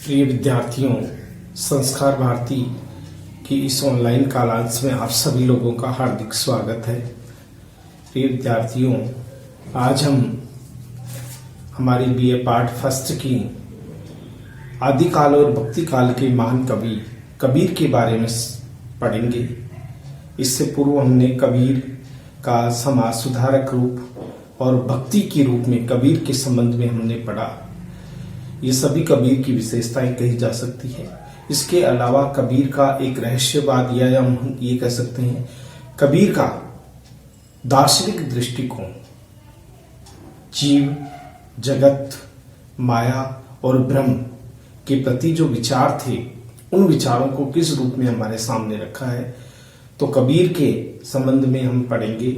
प्रिय विद्यार्थियों, संस्कार भारती की इस ऑनलाइन कालांश में आप सभी लोगों का हार्दिक स्वागत है। प्रिय विद्यार्थियों, आज हम हमारी बीए पार्ट फर्स्ट की आदिकाल और भक्ति काल के महान कवि कबीर के बारे में पढ़ेंगे। इससे पूर्व हमने कबीर का समाज सुधारक रूप और भक्ति के रूप में कबीर के संबंध में हमने पढ़ा। ये सभी कबीर की विशेषताएं कही जा सकती है। इसके अलावा कबीर का एक रहस्यवाद या हम ये कह सकते हैं कबीर का दार्शनिक दृष्टिकोण जीव, जगत, माया और ब्रह्म के प्रति जो विचार थे, उन विचारों को किस रूप में हमारे सामने रखा है। तो कबीर के संबंध में हम पढ़ेंगे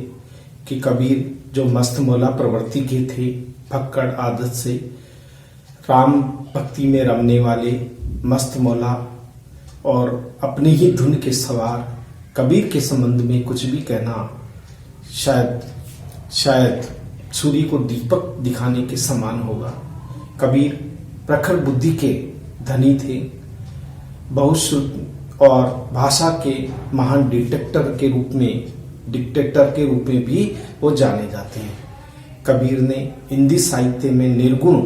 कि कबीर जो मस्त मौला प्रवृत्ति के थे, फक्कड़ आदत से राम भक्ति में रमने वाले मस्त मौला और अपनी ही धुन के सवार कबीर के संबंध में कुछ भी कहना शायद सूर्य को दीपक दिखाने के समान होगा। कबीर प्रखर बुद्धि के धनी थे, बहुत शुद्ध और भाषा के महान डिक्टेटर के रूप में भी वो जाने जाते हैं। कबीर ने हिंदी साहित्य में निर्गुण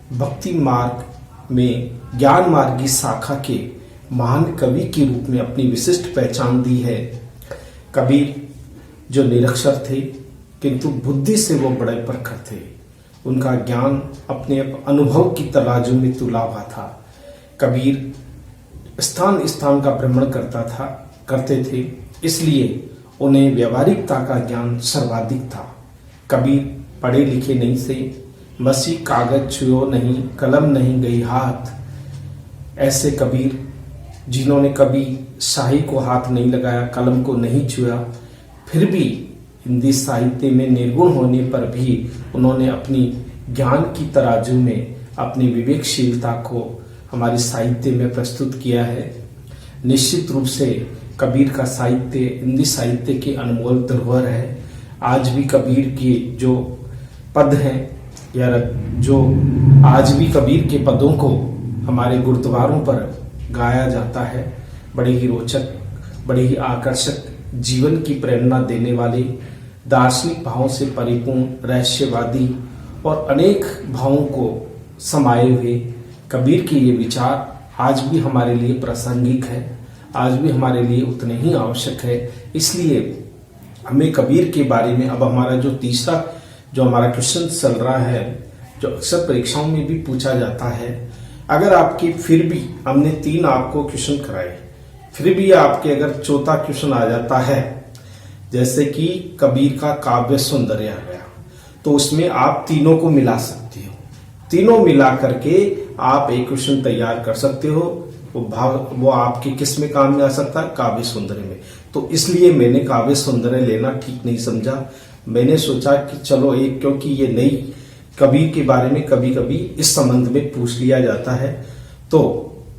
भक्ति मार्ग में ज्ञान मार्गी शाखा के महान कवि के रूप में अपनी विशिष्ट पहचान दी है। कबीर जो निरक्षर थे किंतु बुद्धि से वो बड़े प्रखर थे। उनका ज्ञान अपने अनुभव की तराजू में तुला हुआ था। कबीर स्थान स्थान का भ्रमण करते थे, इसलिए उन्हें व्यवहारिकता का ज्ञान सर्वाधिक था। कबीर पढ़े लिखे नहीं थे, मसी कागज छुओ नहीं, कलम नहीं गई हाथ। ऐसे कबीर जिन्होंने कभी शाही को हाथ नहीं लगाया, कलम को नहीं छुआ, फिर भी हिंदी साहित्य में निर्गुण होने पर भी उन्होंने अपनी ज्ञान की तराजू में अपनी विवेकशीलता को हमारी साहित्य में प्रस्तुत किया है। निश्चित रूप से कबीर का साहित्य हिंदी साहित्य की अनमोल धरोहर है। आज भी कबीर के जो पद हैं या जो आज भी कबीर के पदों को हमारे गुरुद्वारों पर गाया जाता है, बड़े ही रोचक, बड़े ही आकर्षक, जीवन की प्रेरणा देने वाले, दार्शनिक भावों से परिपूर्ण, रहस्यवादी और अनेक भावों को समाये हुए कबीर के ये विचार आज भी हमारे लिए प्रासंगिक है, आज भी हमारे लिए उतने ही आवश्यक है। इसलिए हमें कबीर के बारे में अब हमारा जो तीसरा जो हमारा क्वेश्चन चल रहा है, जो अक्सर परीक्षाओं में भी पूछा जाता है, अगर आपकी फिर भी हमने 3 आपको क्वेश्चन कराए, फिर भी आपके अगर चौथा क्वेश्चन आ जाता है, जैसे कि कबीर का काव्य सौंदर्य आ गया, तो उसमें आप तीनों को मिला सकते हो। तीनों मिला करके आप एक क्वेश्चन तैयार कर सकते हो। वो आपके किस में काम में आ सकता है? काव्य सौंदर्य में। तो इसलिए मैंने काव्य सौंदर्य लेना ठीक नहीं समझा। मैंने सोचा कि चलो एक, क्योंकि ये नई कबीर के बारे में कभी कभी इस संबंध में पूछ लिया जाता है, तो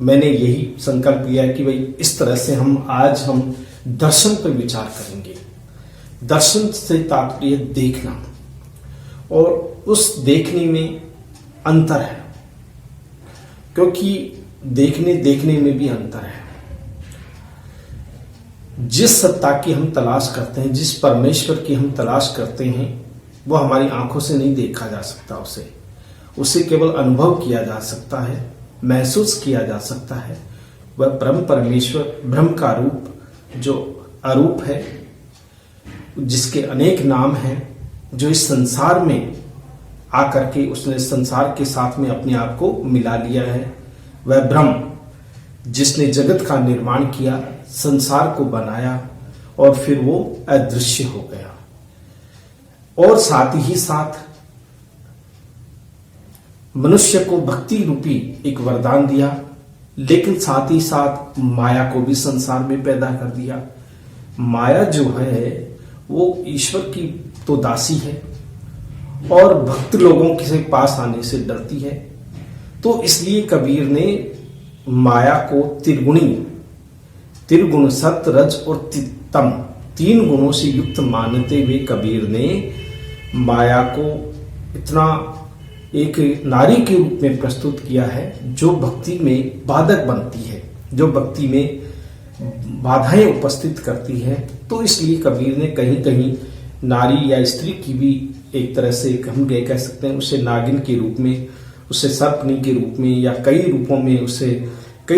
मैंने यही संकल्प लिया कि भाई इस तरह से आज हम दर्शन पर विचार करेंगे। दर्शन से तात्पर्य देखना, और उस देखने में अंतर है, क्योंकि देखने में भी अंतर है। जिस सत्ता की हम तलाश करते हैं, जिस परमेश्वर की हम तलाश करते हैं, वो हमारी आंखों से नहीं देखा जा सकता। उसे केवल अनुभव किया जा सकता है, महसूस किया जा सकता है। वह ब्रह्म परमेश्वर, ब्रह्म का रूप जो अरूप है, जिसके अनेक नाम हैं, जो इस संसार में आकर के उसने संसार के साथ में अपने आप को मिला लिया है। वह ब्रह्म जिसने जगत का निर्माण किया, संसार को बनाया और फिर वो अदृश्य हो गया, और साथ ही साथ मनुष्य को भक्ति रूपी एक वरदान दिया, लेकिन साथ ही साथ माया को भी संसार में पैदा कर दिया। माया जो है वो ईश्वर की तो दासी है और भक्त लोगों के पास आने से डरती है। तो इसलिए कबीर ने माया को त्रिगुण सत्य, रज और तम 3 गुणों से युक्त मानते हुए कबीर ने माया को इतना एक नारी के रूप में प्रस्तुत किया है जो भक्ति में बाधक बनती है, जो भक्ति में बाधाएं उपस्थित करती है। तो इसलिए कबीर ने कहीं कहीं नारी या स्त्री की भी एक तरह से हम ये कह सकते हैं उसे नागिन के रूप में, उसे सर्पनी के रूप में या कई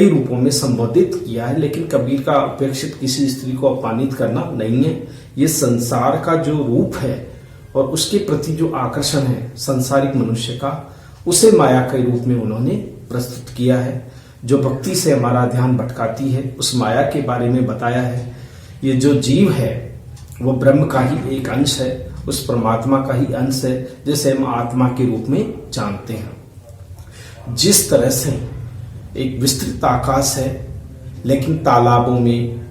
रूपों में संबोधित किया है। लेकिन कबीर का अपेक्षित किसी स्त्री को अपमानित करना नहीं है। ये संसार का जो रूप है और उसके प्रति जो आकर्षण है संसारिक मनुष्य का, उसे माया के रूप में उन्होंने प्रस्तुत किया है। जो भक्ति से हमारा ध्यान भटकाती है उस माया के बारे में बताया है। ये जो जीव है वो ब्रह्म का ही एक अंश है, उस परमात्मा का ही अंश है जिसे हम आत्मा के रूप में जानते हैं। जिस तरह से एक विस्तृत आकाश है लेकिन तालाबों में,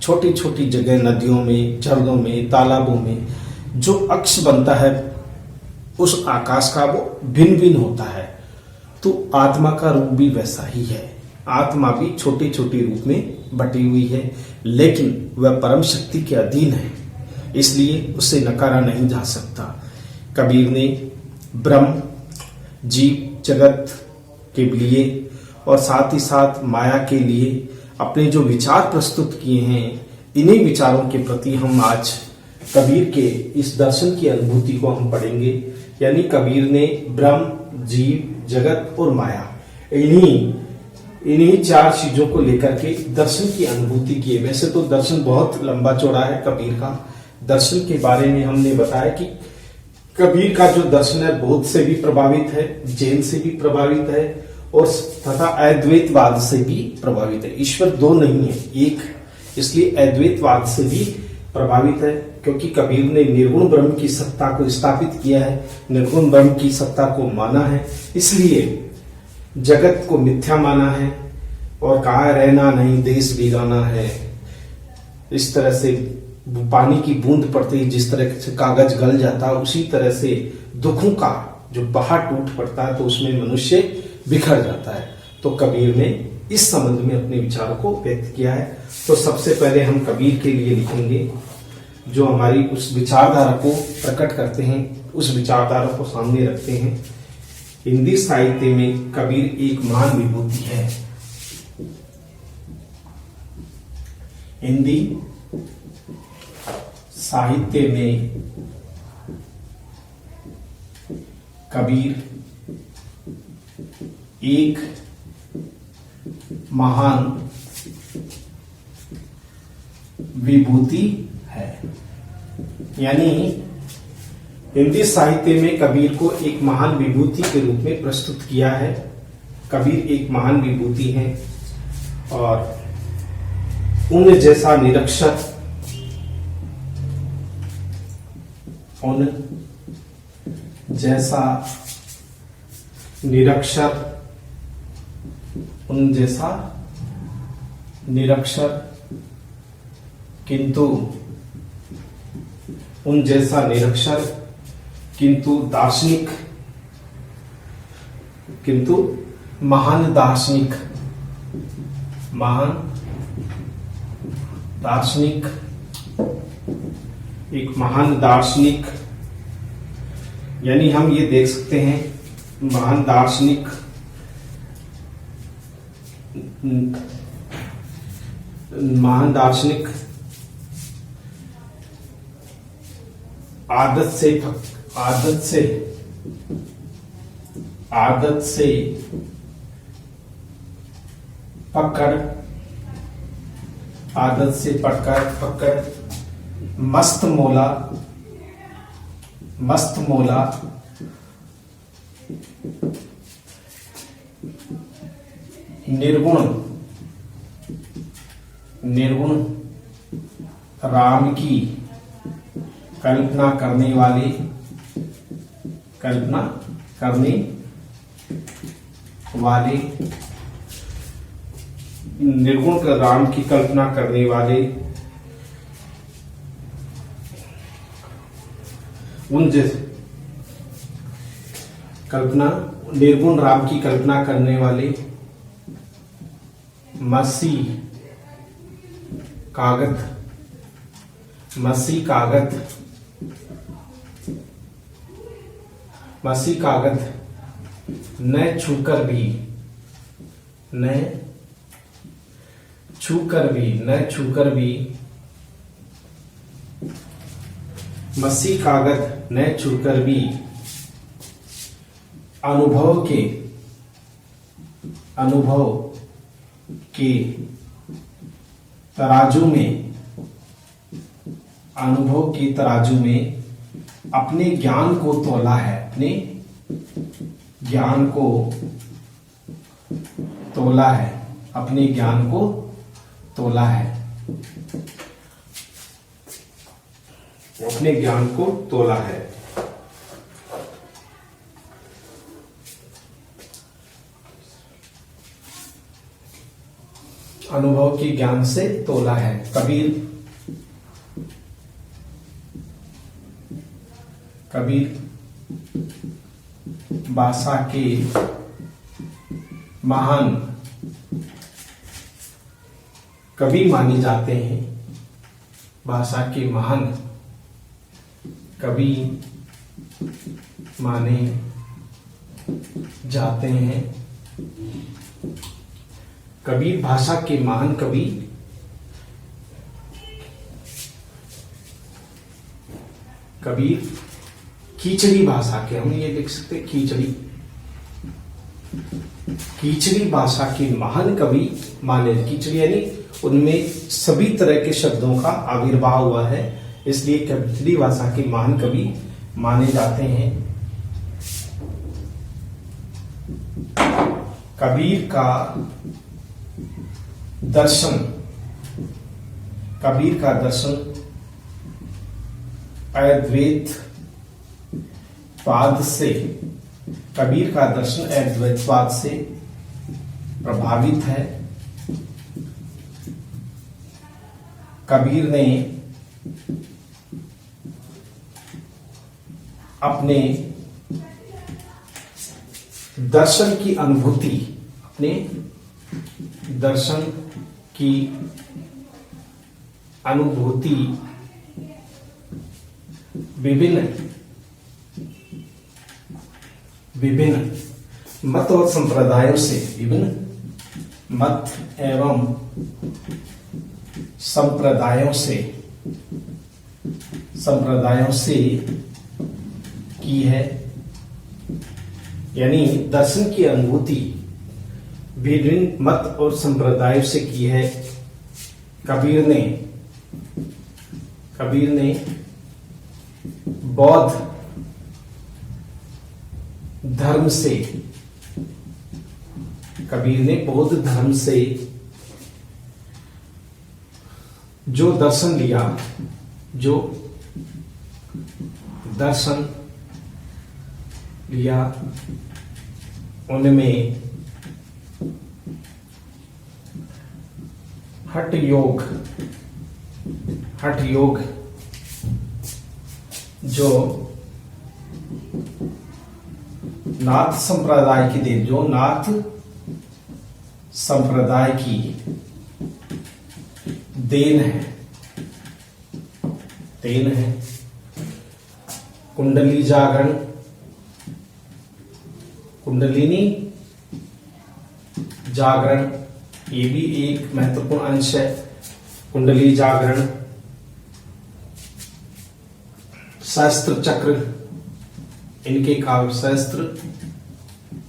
छोटी छोटी जगह, नदियों में, झरनों में, तालाबों में जो अक्ष बनता है उस आकाश का वो भिन्न भिन्न होता है। तो आत्मा का रूप भी वैसा ही है। आत्मा भी छोटे छोटे रूप में बटी हुई है लेकिन वह परम शक्ति के अधीन है, इसलिए उसे नकारा नहीं जा सकता। कबीर ने ब्रह्म, जीव, जगत के लिए और साथ ही साथ माया के लिए अपने जो विचार प्रस्तुत किए हैं, इन्हीं विचारों के प्रति हम आज कबीर के इस दर्शन की अनुभूति को हम पढ़ेंगे। यानी कबीर ने ब्रह्म, जीव, जगत और माया इन्हीं चार चीजों को लेकर के दर्शन की अनुभूति की है। वैसे तो दर्शन बहुत लंबा चौड़ा है कबीर का। दर्शन के बारे में हमने बताया कि कबीर का जो दर्शन है बौद्ध से भी प्रभावित है, जैन से भी प्रभावित है और तथा अद्वैतवाद से भी प्रभावित है। ईश्वर दो नहीं है, एक, इसलिए अद्वैतवाद से भी प्रभावित है। क्योंकि कबीर ने निर्गुण ब्रह्म की सत्ता को स्थापित किया है, निर्गुण ब्रह्म की सत्ता को माना है, इसलिए जगत को मिथ्या माना है और कहा रहना नहीं देश बिगाना है। इस तरह से पानी की बूंद पड़ते ही जिस तरह से कागज गल जाता है, उसी तरह से दुखों का जो पहाड़ टूट पड़ता है तो उसमें मनुष्य बिखर जाता है। तो कबीर ने इस संबंध में अपने विचारों को व्यक्त किया है। तो सबसे पहले हम कबीर के लिए लिखेंगे जो हमारी उस विचारधारा को प्रकट करते हैं, उस विचारधारा को सामने रखते हैं। हिंदी साहित्य में कबीर एक महान विभूति है। हिंदी साहित्य में कबीर एक महान विभूति है। यानी हिंदी साहित्य में कबीर को एक महान विभूति के रूप में प्रस्तुत किया है। कबीर एक महान विभूति है और उन जैसा निरक्षर, उन जैसा निरक्षर किंतु दार्शनिक, महान दार्शनिक, एक महान दार्शनिक। यानी हम ये देख सकते हैं महान दार्शनिक आदत से पकड़ मस्त मौला निर्गुण राम की कल्पना करने वाले निर्गुण राम की कल्पना करने वाले निर्गुण राम की कल्पना करने वाले मसीह कागत न छूकर भी, न छूकर भी, न छूकर भी, मसी कागज न छूकर भी, अनुभव के तराजू में, अनुभव के तराजू में अपने ज्ञान को तोला है, अपने ज्ञान को तोला है, अपने ज्ञान को तोला है, अपने ज्ञान को तोला है। अनुभव के ज्ञान से तोला है। कबीर भाषा के महान कवि माने जाते हैं, भाषा के महान कवि माने जाते हैं। कबीर भाषा के महान कवि कबीर खींचड़ी भाषा के, हम ये लिख सकते खींचड़ी भाषा के महान कवि माने। खींचड़ी यानी उनमें सभी तरह के शब्दों का आविर्भाव हुआ है, इसलिए खींचड़ी भाषा के महान कवि माने जाते हैं। कबीर का दर्शन, कबीर का दर्शन अद्वैत पाद से, कबीर का दर्शन अद्वैतवाद से प्रभावित है। कबीर ने अपने दर्शन की अनुभूति, अपने दर्शन की अनुभूति विभिन्न मत और संप्रदायों से, विभिन्न मत एवं संप्रदायों से की है। यानी दर्शन की अनुभूति विभिन्न मत और संप्रदायों से की है। कबीर ने बौद्ध धर्म से, कबीर ने बौद्ध धर्म से जो दर्शन लिया, जो दर्शन लिया, उनमें हठ योग जो नाथ संप्रदाय की देन, जो नाथ संप्रदाय की देन है। कुंडली जागरण, कुंडलिनी जागरण, ये भी एक महत्वपूर्ण अंश है। कुंडली जागरण, सहस्त्र चक्र, इनके काव्य सहस्त्र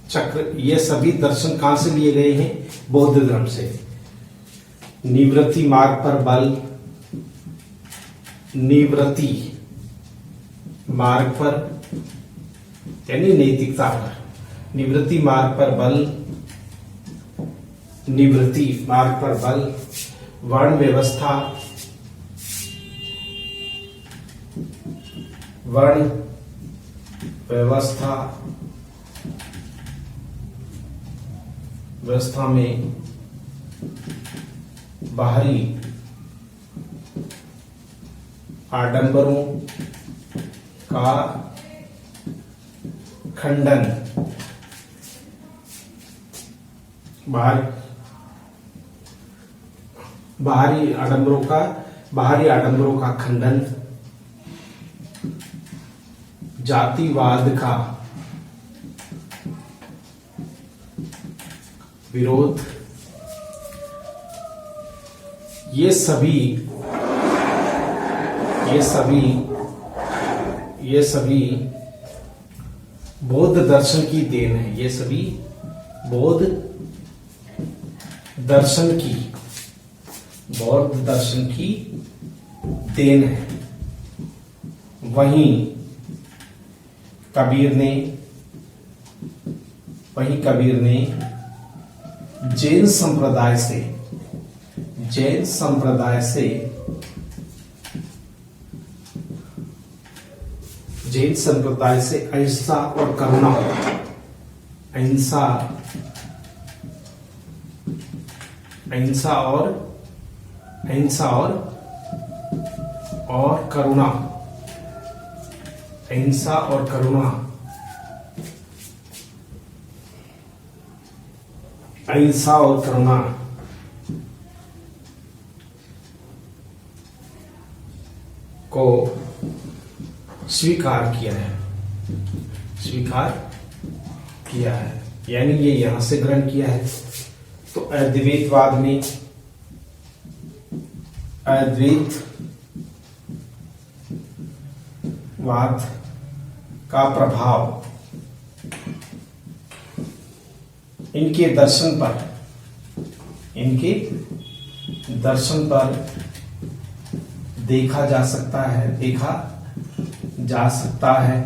चक्र, ये सभी दर्शन कहां से लिए गए हैं? बौद्ध धर्म से। निवृत्ति मार्ग पर बल, निवृत्ति मार्ग पर यानी नैतिकता पर, निवृत्ति मार्ग पर बल, निवृत्ति मार्ग पर बल, वर्ण व्यवस्था, वर्ण व्यवस्था में बाहरी आडंबरों का खंडन, बाहरी आडंबरों का खंडन, जातिवाद विरोध, ये सभी बौद्ध दर्शन की देन है। ये सभी बौद्ध दर्शन की देन है। वहीं कबीर ने जैन संप्रदाय से अहिंसा और करुणा, को स्वीकार किया है, यानी ये यहां से ग्रहण किया है। तो अद्वैतवाद में अद्वैतवाद का प्रभाव इनके दर्शन पर देखा जा सकता है,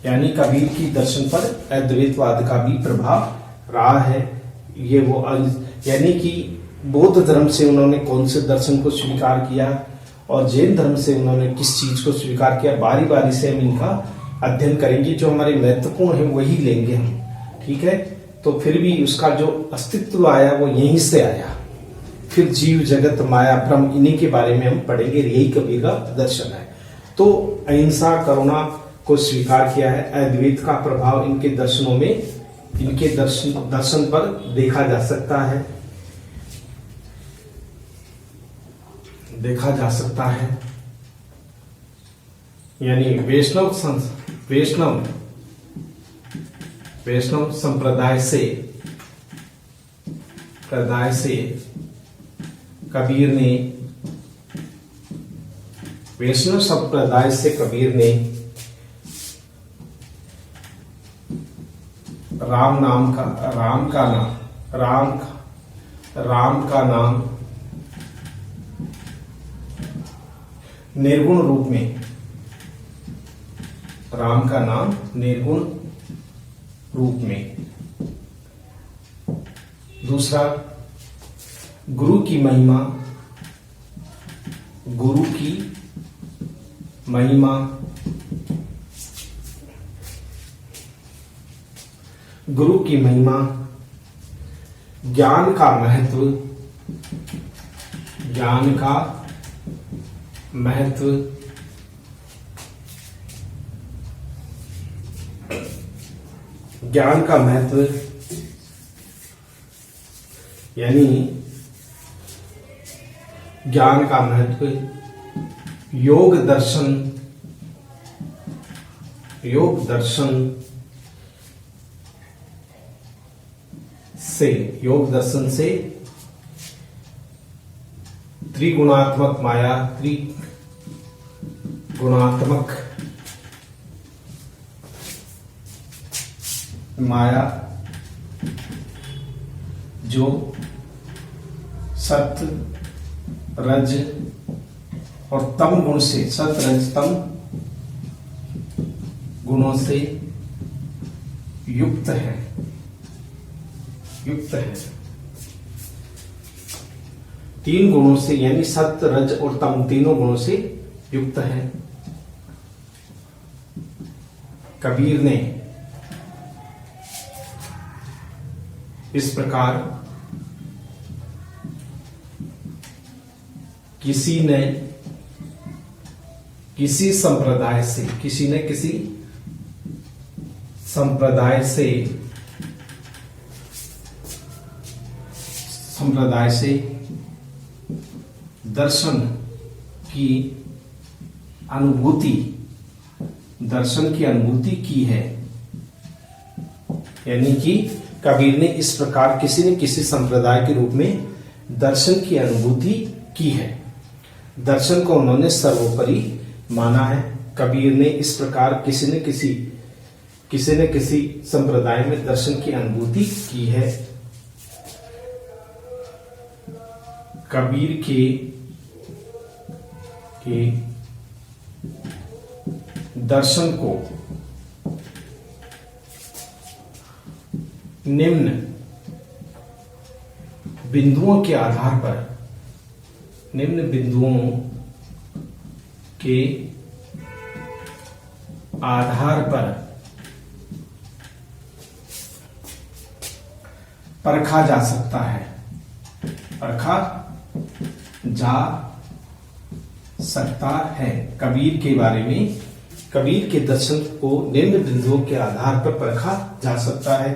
यानी कबीर की दर्शन पर अद्वैतवाद का भी प्रभाव रहा है। ये वो यानी कि बौद्ध धर्म से उन्होंने कौन से दर्शन को स्वीकार किया और जैन धर्म से उन्होंने किस चीज को स्वीकार किया, बारी बारी से हम इनका अध्ययन करेंगे। जो हमारे महत्वपूर्ण है वही लेंगे हम, ठीक है। तो फिर भी उसका जो अस्तित्व आया वो यहीं से आया। फिर जीव जगत माया ब्रह्म, इन्हीं के बारे में हम पढ़ेंगे। यही कबीर का दर्शन है। तो अहिंसा करुणा को स्वीकार किया है। अद्वैत का प्रभाव इनके दर्शनों में, इनके दर्शन पर देखा जा सकता है। यानी वैष्णव संप्रदाय से कबीर ने राम का नाम निर्गुण रूप में, राम का नाम निर्गुण रूप में। दूसरा, गुरु की महिमा ज्ञान का महत्व यानी ज्ञान का महत्व, योग दर्शन से त्रिगुणात्मक माया जो सत्य रज और तम गुण से, सत्य रज तम गुणों से युक्त है। तीन गुणों से, यानी सत्य रज और तम तीनों गुणों से युक्त है। कबीर ने इस प्रकार किसी संप्रदाय से दर्शन की अनुभूति की है। यानी कि कबीर ने इस प्रकार किसी न किसी संप्रदाय के रूप में दर्शन की अनुभूति की है। दर्शन को उन्होंने सर्वोपरि माना है। कबीर ने इस प्रकार किसी न किसी संप्रदाय में दर्शन की अनुभूति की है। कबीर के दर्शन को निम्न बिंदुओं के आधार पर परखा जा सकता है। कबीर के बारे में, कबीर के दर्शन को निम्न बिंदुओं के आधार पर परखा जा सकता है।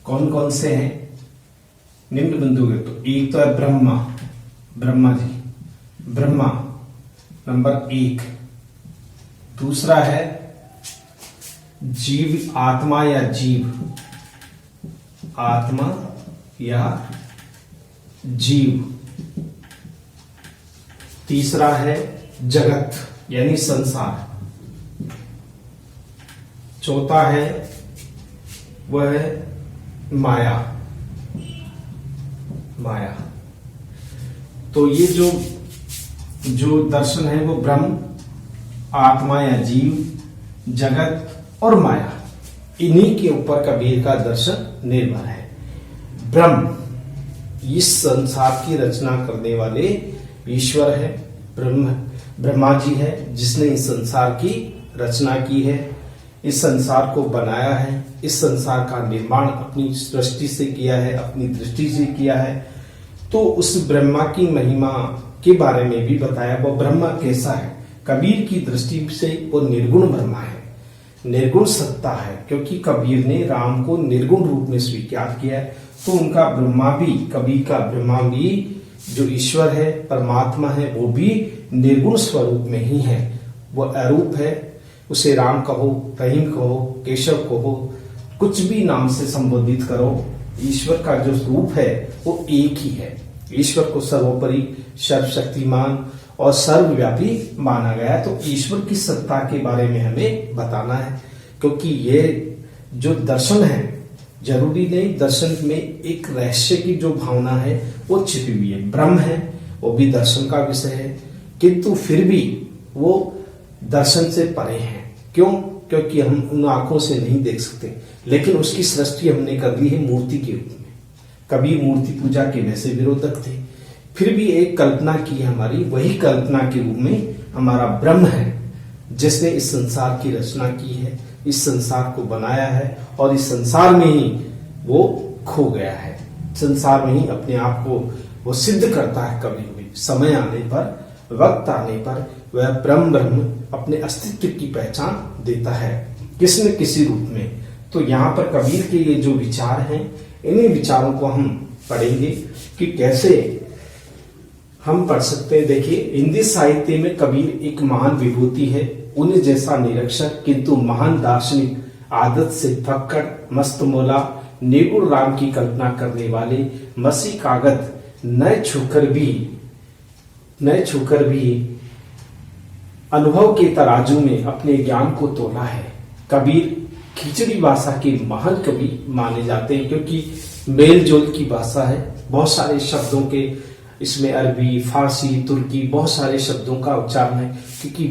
कौन कौन से हैं निम्न बिंदु? तो एक तो है ब्रह्मा जी, ब्रह्मा नंबर 1। दूसरा है जीव, आत्मा या जीव। तीसरा है जगत यानी संसार। चौथा है वह है माया। तो ये जो दर्शन है वो ब्रह्म, आत्मा या जीव, जगत और माया, इन्हीं के ऊपर कबीर का दर्शन निर्भर है। ब्रह्म इस संसार की रचना करने वाले ईश्वर है। ब्रह्मा जी है जिसने इस संसार की रचना की है, इस संसार को बनाया है, इस संसार का निर्माण अपनी सृष्टि से किया है, अपनी दृष्टि से किया है। तो उस ब्रह्मा की महिमा के बारे में भी बताया। वो ब्रह्मा कैसा है? कबीर की दृष्टि से वो निर्गुण ब्रह्मा है, निर्गुण सत्ता है, क्योंकि कबीर ने राम को निर्गुण रूप में स्वीकार किया है। तो उनका ब्रह्मा भी, कबीर का ब्रह्मा भी जो ईश्वर है, परमात्मा है, वो भी निर्गुण स्वरूप में ही है। वो अरूप है। उसे राम कहो, रहीम कहो, केशव कहो, कुछ भी नाम से संबोधित करो, ईश्वर का जो रूप है वो एक ही है। ईश्वर को सर्वोपरि, सर्वशक्तिमान और सर्वव्यापी माना गया है। तो ईश्वर की सत्ता के बारे में हमें बताना है, क्योंकि ये जो दर्शन है, जरूरी नहीं दर्शन में एक रहस्य की जो भावना है वो छिपी हुई है। ब्रह्म है, वो भी दर्शन का विषय है, किंतु फिर भी वो दर्शन से परे हैं। क्यों? क्योंकि हम उन आंखों से नहीं देख सकते, लेकिन उसकी सृष्टि हमने कर दी है मूर्ति के रूप में। कबीर मूर्ति पूजा के वैसे विरोधक थे, फिर भी एक कल्पना की हमारी, वही कल्पना के रूप में हमारा ब्रह्म है जिसने इस संसार की रचना की है, इस संसार को बनाया है और इस संसार में ही वो खो गया है। संसार में ही अपने आप को वो सिद्ध करता है। कभी भी समय आने पर, वक्त आने पर वह ब्रह्म अपने अस्तित्व की पहचान देता है किसी न किसी रूप में। तो यहाँ पर कबीर के ये जो विचार हैं, इन्हीं विचारों को हम पढ़ेंगे कि कैसे हम पढ़ सकते हैं। देखिए, हिंदी साहित्य में कबीर एक महान विभूति है, उन्हें जैसा निरक्षर किंतु महान दार्शनिक, आदत से फक्कड़, मस्त मौला, निर्गुण राम की कल्पना करने वाले, मसी कागज न छूकर भी अनुभव के तराजू में अपने ज्ञान को तोला है। कबीर खिचड़ी भाषा के महान कवि माने जाते हैं, क्योंकि मेल जोल की भाषा है। बहुत सारे शब्दों के इसमें अरबी, फारसी, तुर्की बहुत सारे शब्दों का उच्चारण है, क्योंकि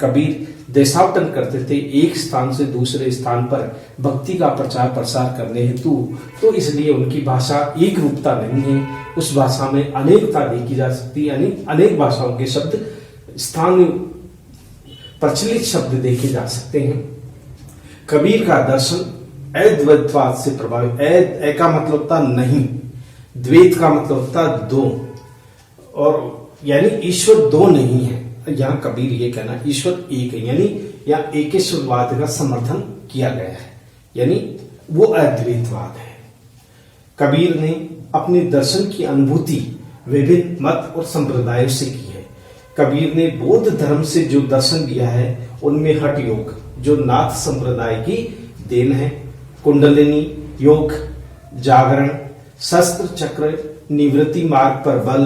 कबीर देशाटन करते थे एक स्थान से दूसरे स्थान पर भक्ति का प्रचार प्रसार करने हेतु। तो इसलिए उनकी भाषा एक रूपता नहीं है, उस भाषा में अनेकता देखी जा सकती है, यानी अनेक भाषाओं के शब्द, स्थान प्रचलित शब्द देखे जा सकते हैं। कबीर का दर्शन अद्वैतवाद से प्रभावित। ए का मतलब था नहीं, द्वैत का मतलब था दो, और यानी ईश्वर दो नहीं है। यहाँ कबीर ये कहना ईश्वर एक है, यानी यहाँ एकेश्वरवाद का समर्थन किया गया है, यानी वो अद्वैतवाद है। कबीर ने अपने दर्शन की अनुभूति विभिन्न मत और संप्रदायों से की है। कबीर ने बौद्ध धर्म से जो दर्शन लिया है उनमें हठ योग, जो नाथ संप्रदाय की देन है, कुंडलिनी योग, जागरण, शस्त्र चक्र, निवृत्ति मार्ग पर बल,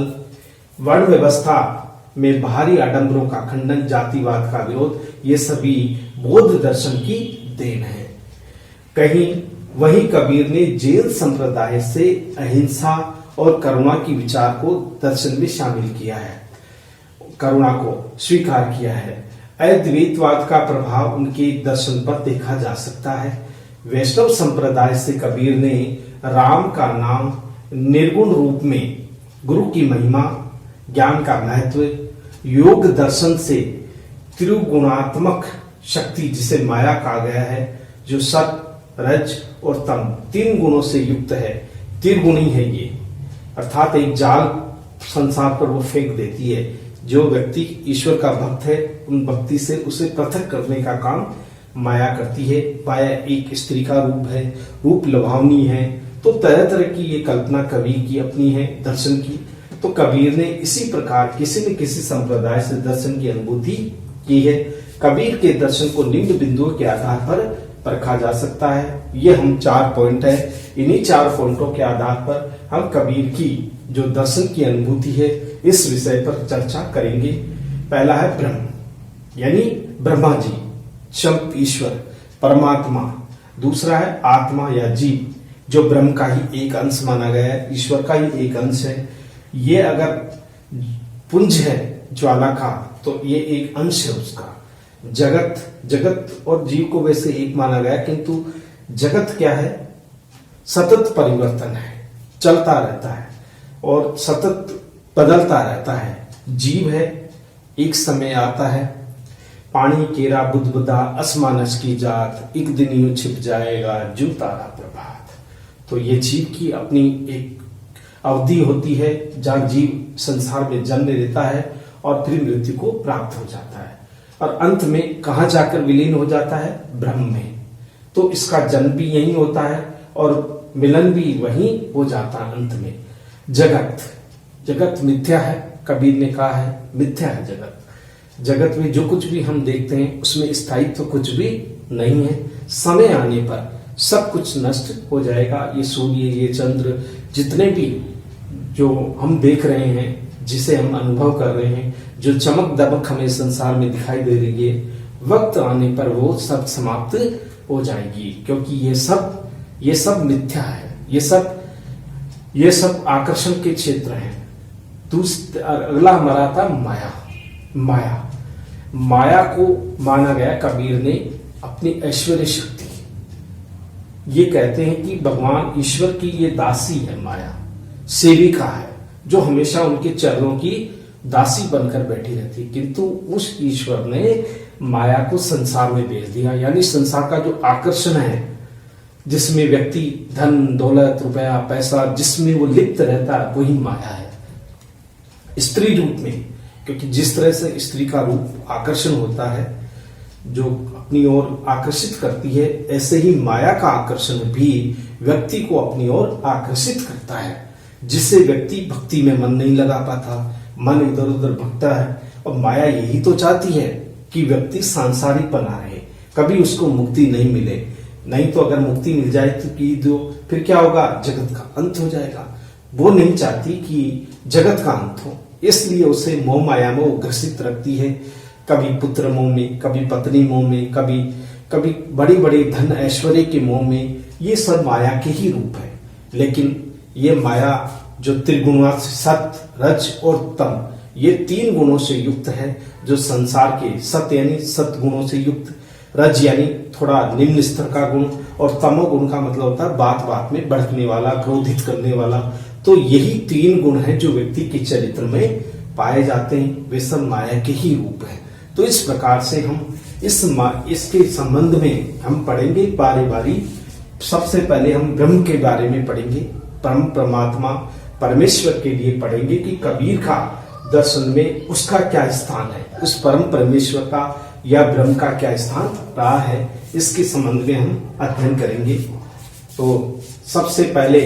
वर्ण व्यवस्था में बाहरी आडंबरों का खंडन, जातिवाद का विरोध, ये सभी बौद्ध दर्शन की देन है। कहीं वहीं कबीर ने जैन संप्रदाय से अहिंसा और करुणा की विचार को दर्शन में शामिल किया है, करुणा को स्वीकार किया है। अद्वैतवाद का प्रभाव उनके दर्शन पर देखा जा सकता है। वैष्णव संप्रदाय से कबीर ने राम का नाम, निर्गुण रूप में गुरु की महिमा, ज्ञान का महत्व, योग दर्शन से त्रिगुणात्मक शक्ति जिसे माया कहा गया है, जो सत, रज और तम 3 गुणों से युक्त है, त्रिगुणी है ये, अर्थात एक जाल संसार पर वो फेंक देती है। जो व्यक्ति ईश्वर का भक्त है, उन भक्ति से उसे पृथक करने का काम माया करती है। माया एक स्त्री का रूप है, रूप लुभावनी है, तो तरह तरह की ये कल्पना कबीर की अपनी है दर्शन की। तो कबीर ने इसी प्रकार किसी न किसी संप्रदाय से दर्शन की अनुभूति की है। कबीर के दर्शन को निम्न बिंदुओं के आधार पर परखा जा सकता है। ये हम 4 पॉइंट है, इन्हीं 4 पॉइंटों के आधार पर हम कबीर की जो दर्शन की अनुभूति है इस विषय पर चर्चा करेंगे। पहला है ब्रह्म, यानी ब्रह्मा जी, शब्द ईश्वर, परमात्मा। दूसरा है आत्मा या जीव, जो ब्रह्म का ही एक अंश माना गया है, ईश्वर का ही एक अंश है। ये अगर पुंज है ज्वाला का, तो ये एक अंश है उसका। जगत और जीव को वैसे एक माना गया, किंतु जगत क्या है? सतत परिवर्तन है, चलता रहता है और सतत बदलता रहता है। जीव है, एक समय आता है, पानी केरा बुदबुदा, असमानस की जात, एक दिन यूं छिप जाएगा जू तारा प्रभात। तो ये जीव की अपनी एक अवधि होती है जहां जीव संसार में जन्म लेता है और फिर मृत्यु को प्राप्त हो जाता है, और अंत में कहां जाकर विलीन हो जाता है? ब्रह्म में। तो इसका जन्म भी यही होता है और मिलन भी वहीं हो जाता है अंत में। जगत मिथ्या है, कबीर ने कहा है मिथ्या है जगत। जगत में जो कुछ भी हम देखते हैं उसमें स्थायित्व तो कुछ भी नहीं है। समय आने पर सब कुछ नष्ट हो जाएगा। ये सूर्य, ये चंद्र, जितने भी जो हम देख रहे हैं, जिसे हम अनुभव कर रहे हैं, जो चमक दमक हमें संसार में दिखाई दे रही है, वक्त आने पर वो सब समाप्त हो जाएगी, क्योंकि ये सब मिथ्या है। ये सब आकर्षण के क्षेत्र हैं। अगला हमारा था माया को माना गया कबीर ने अपनी ऐश्वर्य शक्ति। ये कहते हैं कि भगवान ईश्वर की ये दासी है, माया सेविका है, जो हमेशा उनके चरणों की दासी बनकर बैठी रहती, किंतु उस ईश्वर ने माया को संसार में भेज दिया। यानी संसार का जो आकर्षण है, जिसमें व्यक्ति धन दौलत रुपया पैसा जिसमें वो लिप्त रहता है, वही माया है स्त्री रूप में। क्योंकि जिस तरह से स्त्री का रूप आकर्षण होता है, जो अपनी ओर आकर्षित करती है, ऐसे ही माया का आकर्षण भी व्यक्ति को अपनी ओर आकर्षित करता है, जिससे व्यक्ति भक्ति में मन नहीं लगा पाता, मन इधर उधर भटकता है। और माया यही तो चाहती है कि व्यक्ति सांसारिक बना रहे, कभी उसको मुक्ति नहीं मिले। नहीं तो अगर मुक्ति मिल जाए तो फिर क्या होगा? जगत का अंत हो जाएगा। वो नहीं चाहती कि जगत का अंत हो, इसलिए उसे मोह माया में ग्रसित रखती है। कभी पुत्र मोह में, कभी पत्नी मोह में, कभी बड़ी बड़ी धन ऐश्वर्य के मोह में। ये सब माया के ही रूप है। लेकिन ये माया जो त्रिगुणात् सत, रज और तम, ये 3 गुणों से युक्त है, जो संसार के सत यानी सत गुणों से युक्त, रज यानी थोड़ा निम्न स्तर का गुण, और तमो गुण का मतलब होता है बात बात में भड़कने वाला, क्रोधित करने वाला। तो यही 3 गुण हैं जो व्यक्ति के चरित्र में पाए जाते हैं, वे सब माया के ही रूप हैं। तो इस प्रकार से हम इसके संबंध में हम पढ़ेंगे बारी बारी। सबसे पहले हम ब्रह्म के बारे में पढ़ेंगे, परम परमात्मा परमेश्वर के लिए पढ़ेंगे कि कबीर का दर्शन में उसका क्या स्थान है, उस परम परमेश्वर का या ब्रह्म का क्या स्थान रहा है, इसके संबंध में हम अध्ययन करेंगे। तो सबसे पहले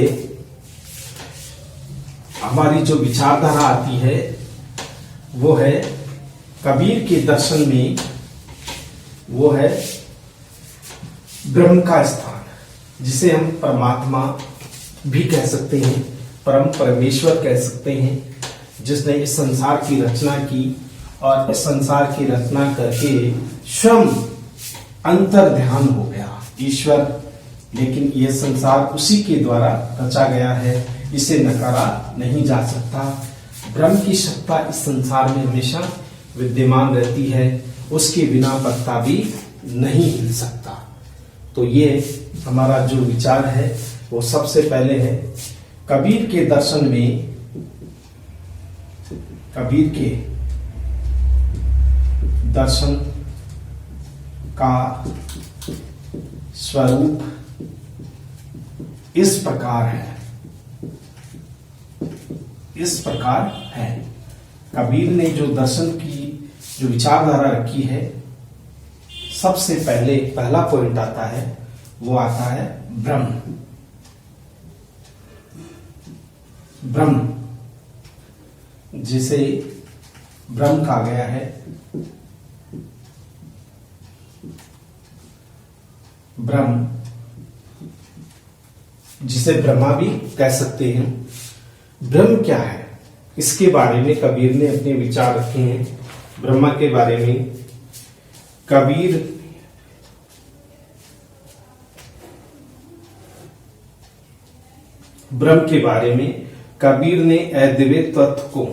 हमारी जो विचारधारा आती है वो है कबीर के दर्शन में, वो है ब्रह्म का स्थान, जिसे हम परमात्मा भी कह सकते हैं, परम परमेश्वर कह सकते हैं, जिसने इस संसार की रचना की और इस संसार की रचना करके स्वयं अंतर ध्यान हो गया ईश्वर। लेकिन यह संसार उसी के द्वारा रचा गया है, इसे नकारा नहीं जा सकता। ब्रह्म की सत्ता इस संसार में हमेशा विद्यमान रहती है, उसके बिना पत्ता भी नहीं हिल सकता। तो ये हमारा जो विचार है वो सबसे पहले है कबीर के दर्शन में, कबीर के दर्शन का स्वरूप इस प्रकार है, इस प्रकार है। कबीर ने जो दर्शन की जो विचारधारा रखी है, सबसे पहले पहला पॉइंट आता है, वो आता है ब्रह्म। ब्रह्म जिसे ब्रह्म कहा गया है, ब्रह्म जिसे ब्रह्मा भी कह सकते हैं। ब्रह्म क्या है, इसके बारे में कबीर ने अपने विचार रखे हैं। ब्रह्मा के बारे में कबीर ब्रह्म के बारे में कबीर ने अद्वैत तत्व को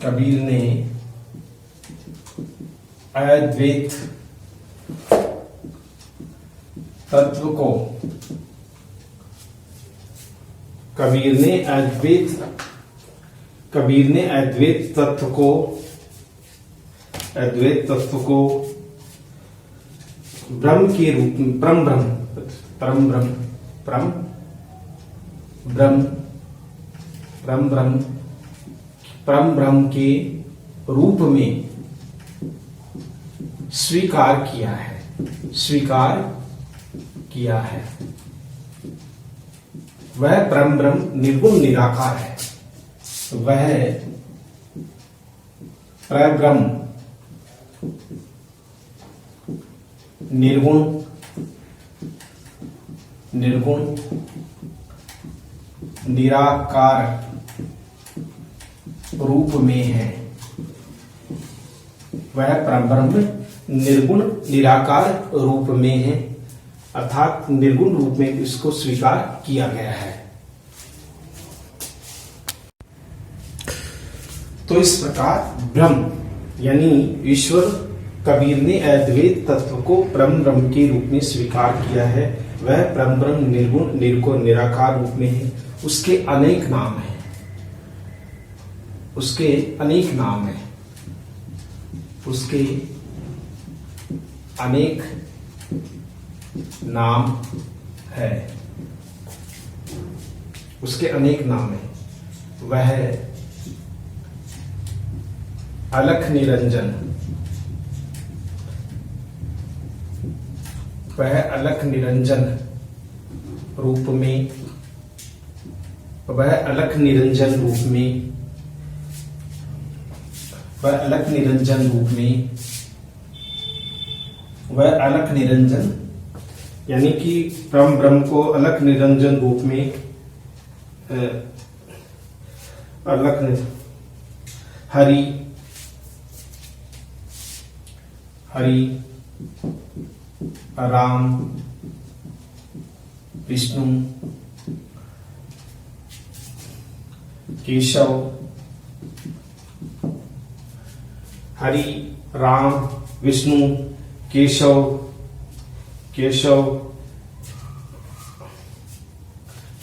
कबीर ने अद्वैत तत्व को कबीर ने अद्वैत तत्व को ब्रह्म के रूप में परम ब्रह्म के रूप में स्वीकार किया है। वह परम ब्रह्म निर्गुण निराकार है। वह परब्रह्म निर्गुण निराकार रूप में है। वह परब्रह्म निर्गुण निराकार रूप में है, अर्थात निर्गुण रूप में इसको स्वीकार किया गया है। तो इस प्रकार ब्रह्म यानी ईश्वर, कबीर ने अद्वैत तत्व को परम ब्रह्म के रूप में स्वीकार किया है। वह परम ब्रह्म निर्गुण निराकार रूप में है। उसके अनेक नाम हैं, उसके अनेक नाम है, उसके अनेक नाम है। वह अलख निरंजन रूप में, वह अलख निरंजन यानी कि परम ब्रह्म को अलख निरंजन रूप में हरि राम विष्णु केशव, हरि राम विष्णु केशव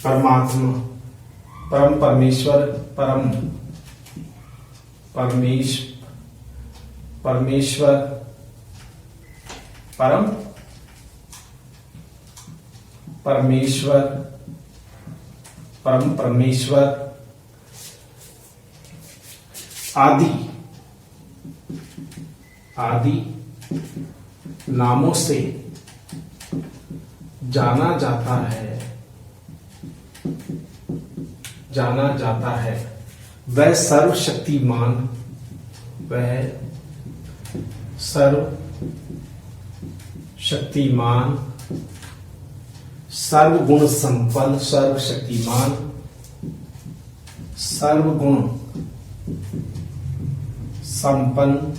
परमात्मा, परम परमेश्वर, परम परमेश्वर आदि नामों से जाना जाता है। वह सर्वशक्तिमान, शक्तिमान, सर्वगुण संपन्न, सर्वशक्तिमान, सर्वगुण संपन्न,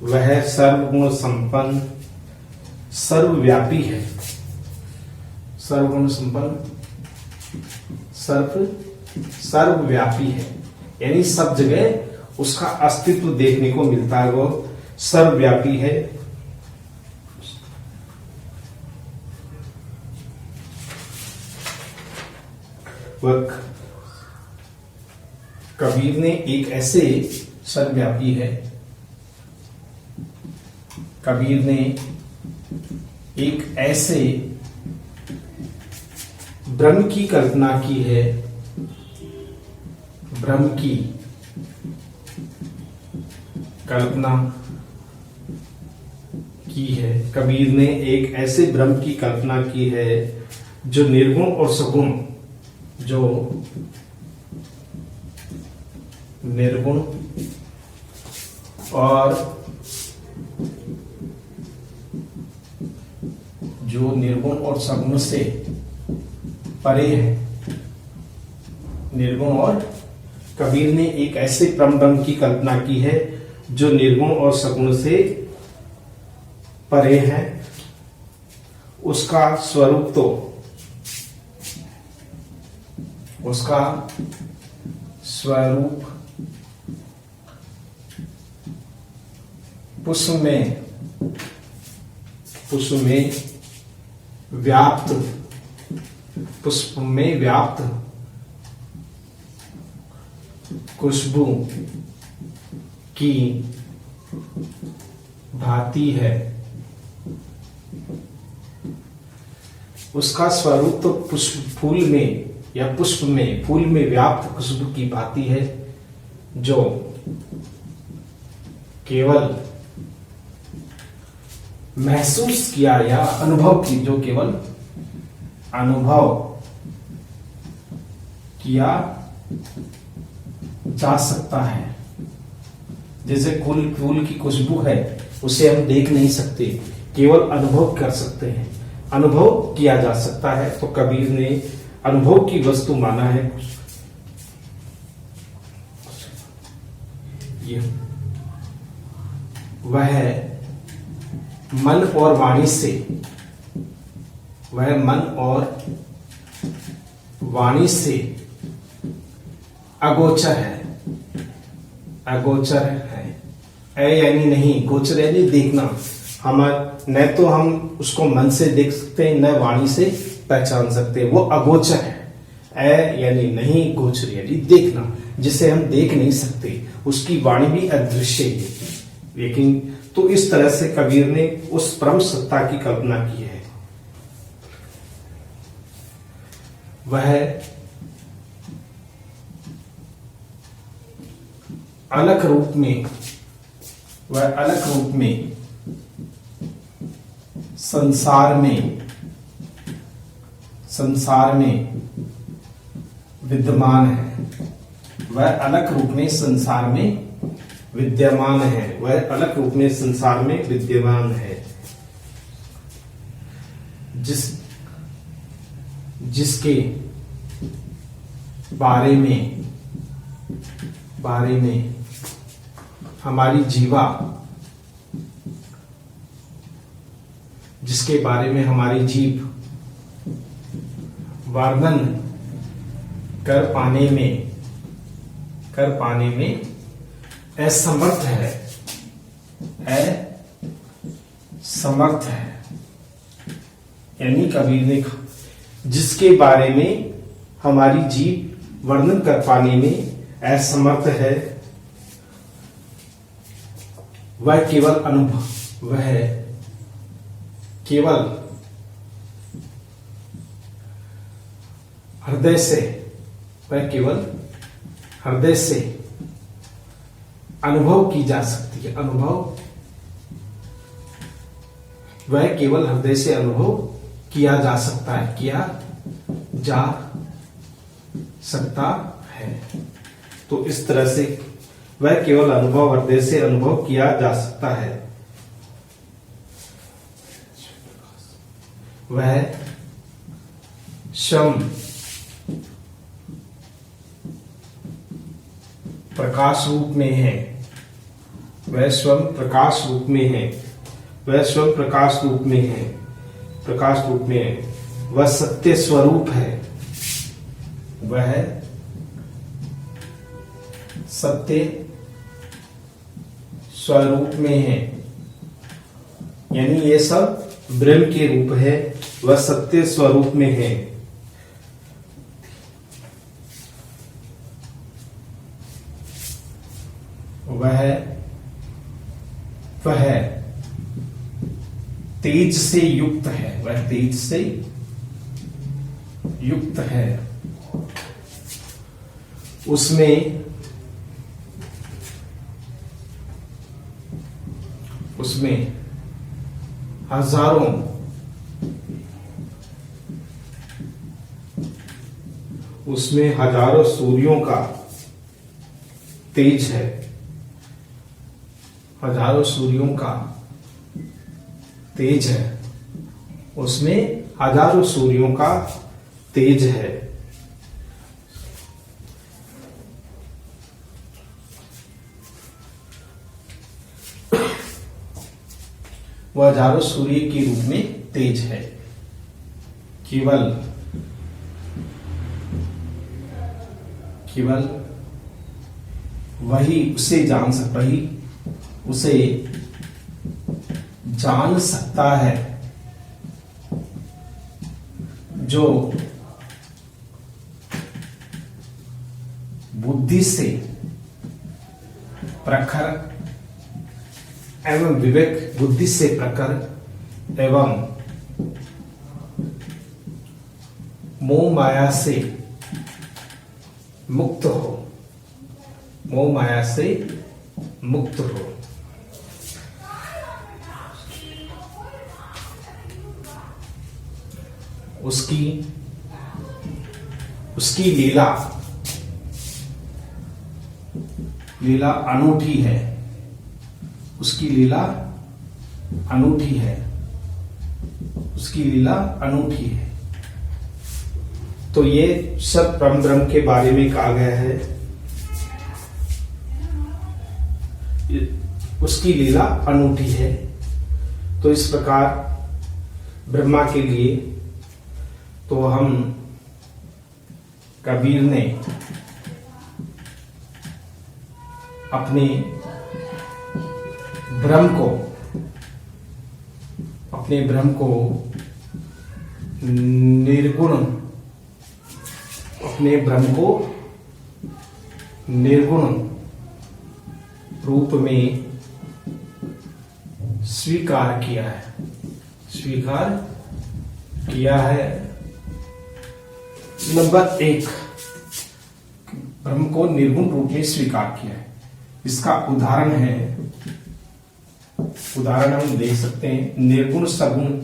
वह सर्वगुण संपन्न सर्वव्यापी है। सर्वगुण संपन्न सर्वव्यापी है, यानी सब जगह उसका अस्तित्व देखने को मिलता है, वो सर्वव्यापी है। वह कबीर ने एक ऐसे सर्वव्यापी है, कबीर ने एक ऐसे ब्रह्म की कल्पना की है, ब्रह्म की कल्पना की है। कबीर ने एक ऐसे ब्रह्म की कल्पना की है जो निर्गुण और सगुण, जो निर्गुण और सगुण से परे है। निर्गुण और कबीर ने एक ऐसे परम ब्रह्म की कल्पना की है जो निर्गुण और सगुण से परे है। उसका स्वरूप तो पुष्प में व्याप्त खुशबू की भांति है। उसका स्वरूप तो फूल में व्याप्त खुशबू की भांति है, जो केवल महसूस किया या अनुभव की, जो केवल अनुभव किया जा सकता है। जैसे फूल की खुशबू है, उसे हम देख नहीं सकते, केवल अनुभव कर सकते हैं, अनुभव किया जा सकता है। तो कबीर ने अनुभव की वस्तु माना है ये। वह मन और वाणी से अगोचर है। यानी नहीं, गोचर यानी देखना। न तो हम उसको मन से देख सकते हैं, न वाणी से पहचान सकते हैं, वो अगोचर है। यानी नहीं, गोचर यानी देखना, जिसे हम देख नहीं सकते, उसकी वाणी भी अदृश्य है। लेकिन तो इस तरह से कबीर ने उस परम सत्ता की कल्पना की है। वह अलग रूप में संसार में विद्यमान है। वह अलग रूप में संसार में विद्यमान है। जिसके बारे में हमारी जीवा, जिसके बारे में हमारी जीभ वर्णन कर पाने में असमर्थ है। यानी कबीर ने जिसके बारे में हमारी जीभ वर्णन कर पाने में असमर्थ है, वह केवल अनुभव, वह केवल हृदय से अनुभव की जा सकती है। वह केवल हृदय से अनुभव किया जा सकता है। तो इस तरह से वह केवल हृदय से अनुभव किया जा सकता है। वह स्वयं प्रकाश रूप में है, वह स्वयं प्रकाश रूप में है, वह स्वयं प्रकाश रूप में है, प्रकाश रूप में है, वह सत्य स्वरूप है, वह सत्य स्वरूप में है। यानी ये सब ब्रह्म के रूप है, वह सत्य स्वरूप में है। वह तेज से युक्त है, वह तेज से युक्त है। उसमें हजारों सूर्यों का तेज है, हजारों सूर्यों का तेज है, उसमें हजारों सूर्यों का तेज है। वह हजारों सूर्य के रूप में तेज है। केवल वही उसे जान सकता है जो बुद्धि से प्रखर एवं विवेक बुद्धि से प्रखर एवं मोह माया से मुक्त हो, मोह माया से मुक्त हो। उसकी लीला अनूठी है, उसकी लीला अनूठी है, उसकी लीला अनूठी है। तो ये सब परम ब्रह्म के बारे में कहा गया है। उसकी लीला अनूठी है। तो इस प्रकार ब्रह्मा के लिए तो हम कबीर ने अपने ब्रह्म को निर्गुण रूप में स्वीकार किया है। नंबर 1, ब्रह्म को निर्गुण रूप में स्वीकार किया है। इसका उदाहरण हम देख सकते हैं। निर्गुण सगुण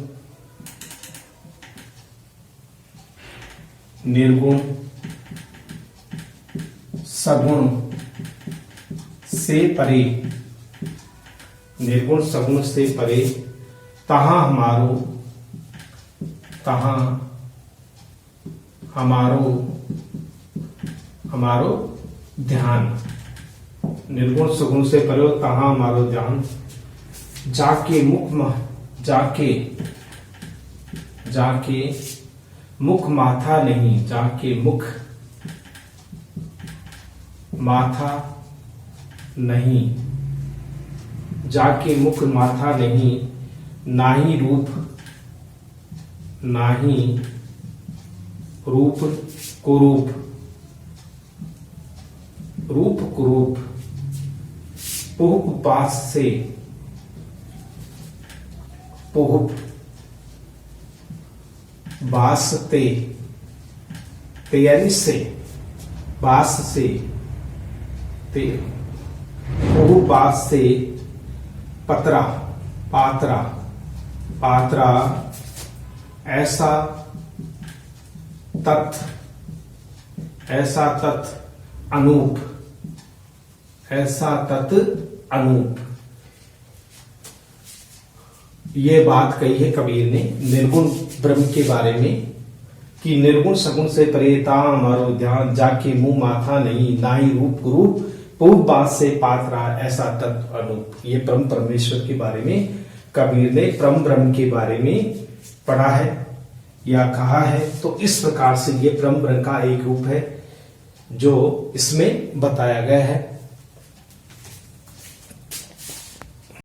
से परे, निर्गुण सगुण से परे तहां हमारो ध्यान, निर्गुण सगुण से परे तहां हमारो ध्यान, जाके मुख माथा नहीं, जाके मुख माथा नहीं, जाके मुख माथा नहीं, नाही रूप कुरूप, रूप कुरूप, पुहुप पास से, पुहुप बास तैयारी से, बास से पुहुप बास से, पतरा पात्रा ऐसा तत् अनूप, ये बात कही है कबीर ने निर्गुण ब्रह्म के बारे में कि निर्गुण सगुण से परे मारो ध्यान, जाके मुंह माथा नहीं, ना ही रूप कुरूप, पूर्व बात से पात रहा ऐसा तत्व अनूप। ये परम परमेश्वर के बारे में कबीर ने परम ब्रह्म के बारे में पढ़ा है या कहा है। तो इस प्रकार से ये परम ब्रह्म का एक रूप है जो इसमें बताया गया है।